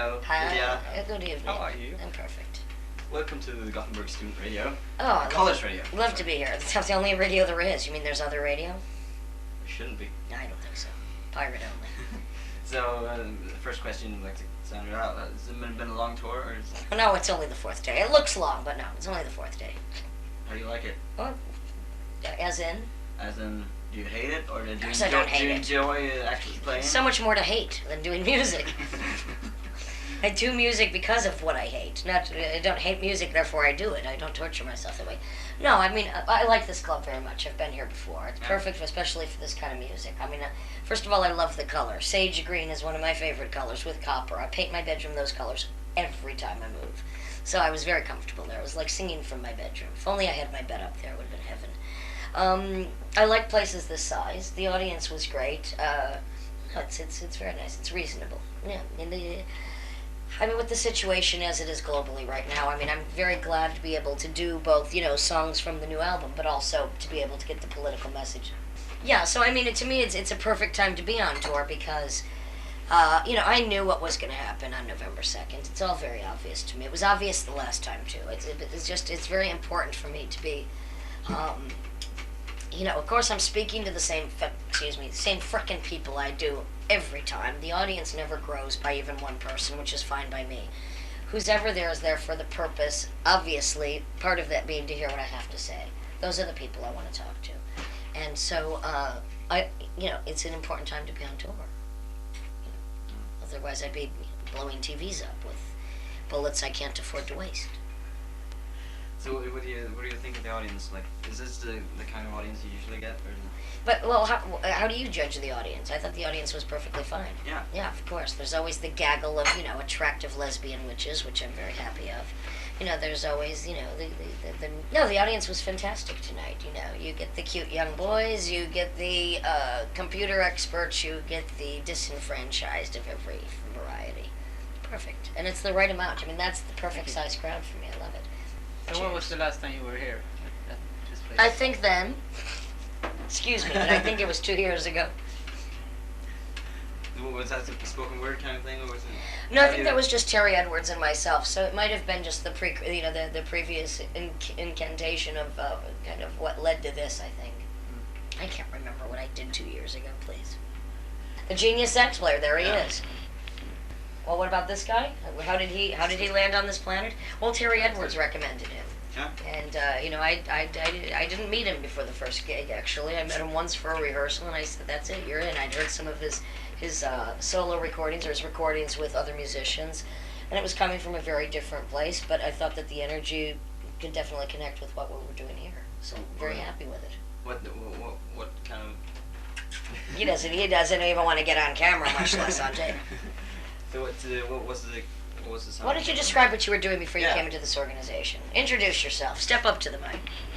Hello, Hi. Lydia. Good evening. How are you? I'm perfect. Welcome to the Gothenburg Student Radio. Oh, College radio. Love to be here. That's the only radio there is. You mean there's other radio? Shouldn't be. I don't think so. Pirate only. So, the first question I'd like to sound it out. Has it been a long tour, or is Oh, no, it's only the fourth day. It looks long, but no, it's only the fourth day. how do you like it? Well, as in? As in, do you hate it, or do you course I don't hate do you it. enjoy actually playing? So much more to hate than doing music. I do music because of what I hate. I don't hate music, therefore I do it. I don't torture myself that way. No, I mean, I like this club very much. I've been here before. It's perfect, especially for this kind of music. I mean, first of all, I love the color. Sage green is one of my favorite colors with copper. I paint my bedroom those colors every time I move. So I was very comfortable there. It was like singing from my bedroom. If only I had my bed up there, it would have been heaven. I like places this size. The audience was great. It's very nice. It's reasonable. Yeah. I mean, with the situation as it is globally right now, I mean, I'm very glad to be able to do both, songs from the new album, but also to be able to get the political message. Yeah, so I mean, to me, it's a perfect time to be on tour because, I knew what was going to happen on November 2nd. It's all very obvious to me. It was obvious the last time, too. It's very important for me to be, of course I'm speaking to the same frickin' people I do every time. The audience never grows by even one person, which is fine by me. Who's ever there is there for the purpose, obviously, part of that being to hear what I have to say. Those are the people I want to talk to. And so, it's an important time to be on tour. Otherwise I'd be blowing TVs up with bullets I can't afford to waste. So what do you think of the audience? Like, is this the kind of audience you usually get? Or? But, how do you judge the audience? I thought the audience was perfectly fine. Yeah. Yeah, of course. There's always the gaggle of, attractive lesbian witches, which I'm very happy of. There's always, the audience was fantastic tonight, You get the cute young boys, you get the computer experts, you get the disenfranchised of every variety. Perfect. And it's the right amount. I mean, that's the perfect size crowd for me. I love it. So what was the last time you were here? At this place? I think then, excuse me, but I think it was 2 years ago. Was that the spoken word kind of thing, or was it? No, I think that was just Terry Edwards and myself. So it might have been just the the previous incantation of kind of what led to this. I think. I can't remember what I did 2 years ago. Please. The Genius X player. There he is. Well, what about this guy? How did he land on this planet? Well, Terry Edwards recommended him. Yeah. And I didn't meet him before the first gig. Actually, I met him once for a rehearsal, and I said, "That's it, you're in." I'd heard some of his solo recordings or his recordings with other musicians, and it was coming from a very different place. But I thought that the energy could definitely connect with what we were doing here. So very happy with it. What kind of? He doesn't even want to get on camera, much less on tape. So what was the sound? Why don't you describe what you were doing before you Yeah. came into this organization? Introduce yourself. Step up to the mic.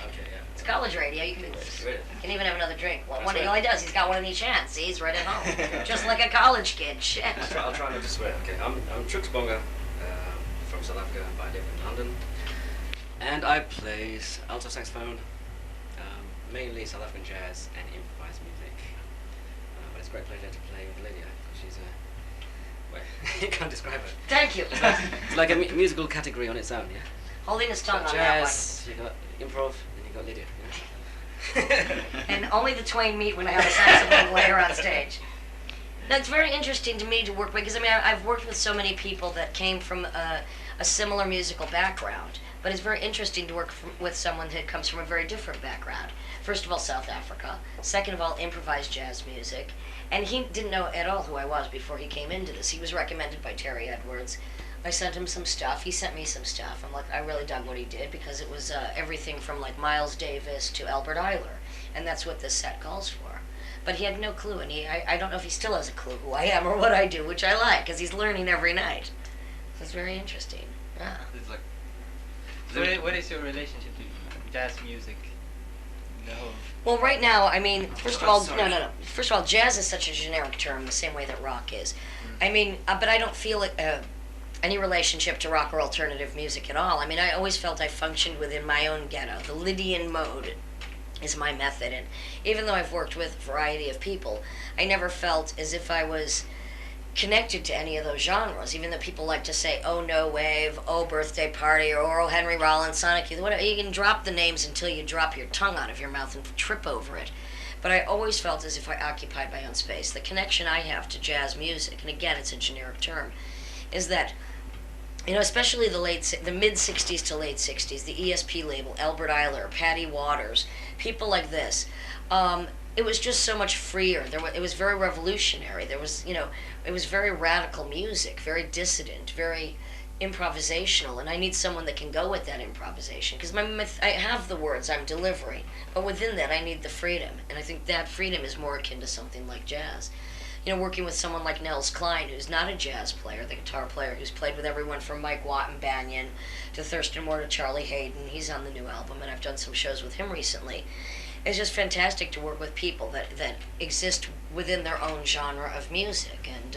Okay, yeah. It's college radio. You can be loose. Right. You can even have another drink. Well, That's he right. only does. He's got one in each hand. See, he's right at home. Just like a college kid. Shit. I'll try not to swear. Okay, I'm Trux Bonga from South Africa, but I live in London, and I play alto saxophone, mainly South African jazz and improvised music. But it's a great pleasure to play with Lydia because she's well, you can't describe her. Thank you. It's like a musical category on its own, yeah. Holding his tongue Got on that jazz, you got improv, and you got Lydia. one. And only the twain meet when I have a saxophone player on stage. That's very interesting to me to work with, because I've worked with so many people that came from a similar musical background, but it's very interesting to work with someone that comes from a very different background. First of all, South Africa. Second of all, improvised jazz music. And he didn't know at all who I was before he came into this. He was recommended by Terry Edwards. I sent him some stuff. He sent me some stuff. I'm like, I really dug what he did because it was everything from like Miles Davis to Albert Ayler. And that's what this set calls for. But he had no clue, and I don't know if he still has a clue who I am or what I do, which I like, because he's learning every night. So it's very interesting. Yeah. It's like. What is your relationship to jazz music? The whole. Well, right now, I mean, first of all, Sorry. no. First of all, jazz is such a generic term, the same way that rock is. I mean, but I don't feel any relationship to rock or alternative music at all. I mean, I always felt I functioned within my own ghetto. The Lydian mode is my method, and even though I've worked with a variety of people, I never felt as if I was connected to any of those genres, even though people like to say, oh, no wave, oh, birthday party, or oh, Henry Rollins, Sonic Youth, whatever. You can drop the names until you drop your tongue out of your mouth and trip over it. But I always felt as if I occupied my own space. The connection I have to jazz music, and again, it's a generic term, is that, especially the mid-'60s to late '60s, the ESP label, Albert Eiler, Patty Waters, people like this, it was just so much freer. It was very revolutionary. There was, it was very radical music, very dissident, very improvisational, and I need someone that can go with that improvisation, because I have the words I'm delivering, but within that I need the freedom, and I think that freedom is more akin to something like jazz. Working with someone like Nels Cline, who's not a jazz player, the guitar player, who's played with everyone from Mike Watt and Banyan to Thurston Moore to Charlie Hayden. He's on the new album, and I've done some shows with him recently. It's just fantastic to work with people that exist within their own genre of music, and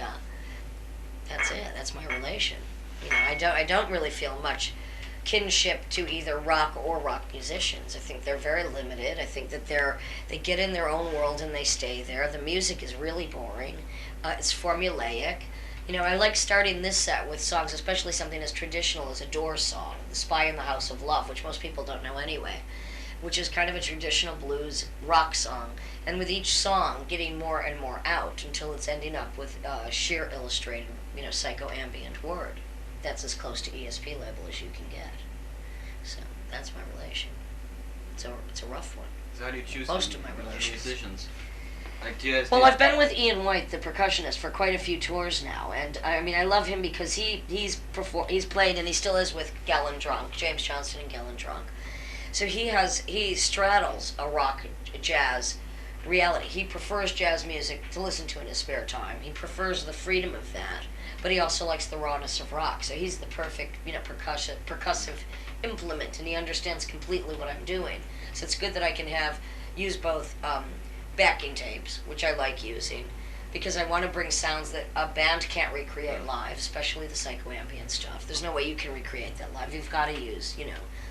that's it. That's my relation. I don't really feel much kinship to either rock or rock musicians. I think they're very limited. I think that they get in their own world and they stay there. The music is really boring. It's formulaic. I like starting this set with songs, especially something as traditional as a Doors song, The Spy in the House of Love, which most people don't know anyway, which is kind of a traditional blues rock song, and with each song getting more and more out until it's ending up with sheer illustrated, psychoambient word. That's as close to ESP label as you can get. So that's my relation. It's a rough one. So how do you choose most of my relations? Musicians? Well, I've been with Ian White, the percussionist, for quite a few tours now, and I love him because he's played, and he still is, with Galen Drunk, James Johnston and Galen Drunk. So he straddles a rock, a jazz reality. He prefers jazz music to listen to in his spare time. He prefers the freedom of that, but he also likes the rawness of rock. So he's the perfect, percussive implement, and he understands completely what I'm doing. So it's good that I can use both backing tapes, which I like using, because I want to bring sounds that a band can't recreate live, especially the psychoambient stuff. There's no way you can recreate that live. You've got to use,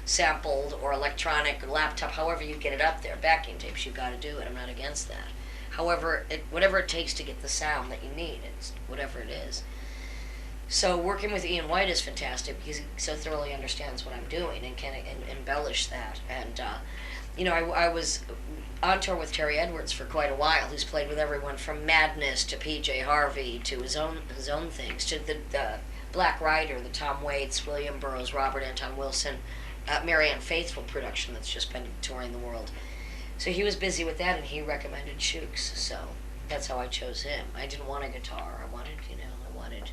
sampled or electronic or laptop, however you get it up there. Backing tapes, you've got to do it. I'm not against that. However, whatever it takes to get the sound that you need, it's whatever it is. So working with Ian White is fantastic because he so thoroughly understands what I'm doing and can embellish that. And, I was on tour with Terry Edwards for quite a while, who's played with everyone from Madness to P.J. Harvey to his own things, to the Black Rider, the Tom Waits, William Burroughs, Robert Anton Wilson, Marianne Faithfull production that's just been touring the world. So he was busy with that, and he recommended Shooks, so that's how I chose him. I didn't want a guitar. I wanted.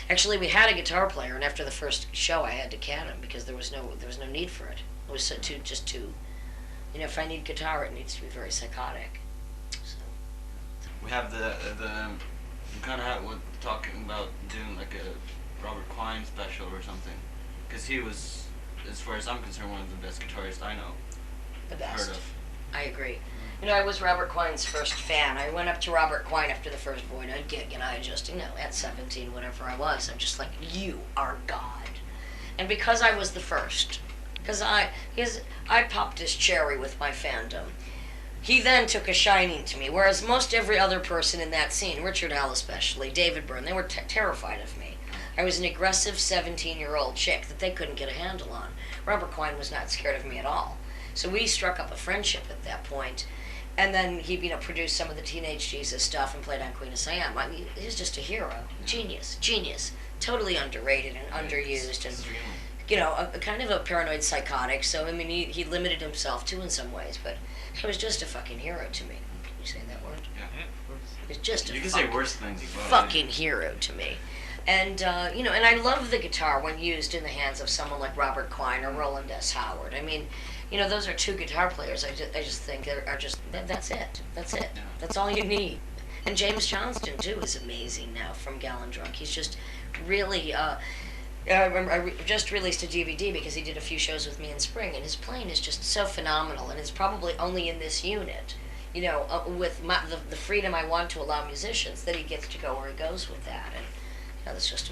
Actually, we had a guitar player, and after the first show, I had to can him because there was no need for it. It was just too. If I need guitar, it needs to be very psychotic. So. We have the kind of we're talking about doing like a Robert Quine special or something, because he was, as far as I'm concerned, one of the best guitarists I know. The best. Heard of. I agree. I was Robert Quine's first fan. I went up to Robert Quine after the first Void gig, and I just, at 17, whatever I was, I'm just like, you are God. And because I was the first, because I popped his cherry with my fandom, he then took a shining to me, whereas most every other person in that scene, Richard Hell especially, David Byrne, they were terrified of me. I was an aggressive 17-year-old chick that they couldn't get a handle on. Robert Quine was not scared of me at all. So we struck up a friendship at that point. And then he, produced some of the Teenage Jesus stuff and played on Queen of Siam. I mean, he was just a hero. Genius. Totally underrated and underused. And, a kind of a paranoid psychotic. So, he limited himself too in some ways. But he was just a fucking hero to me. Can you say that word? Yeah. He was just You can say worse things as well. Fucking hero to me. And, and I love the guitar when used in the hands of someone like Robert Quine or Roland S. Howard. Those are two guitar players. I just think that's it. That's it. Yeah. That's all you need. And James Johnston too is amazing now from Galen Drunk. He's just really. I remember I just released a DVD because he did a few shows with me in spring, and his playing is just so phenomenal. And it's probably only in this unit, with the freedom I want to allow musicians, that he gets to go where he goes with that. And that's just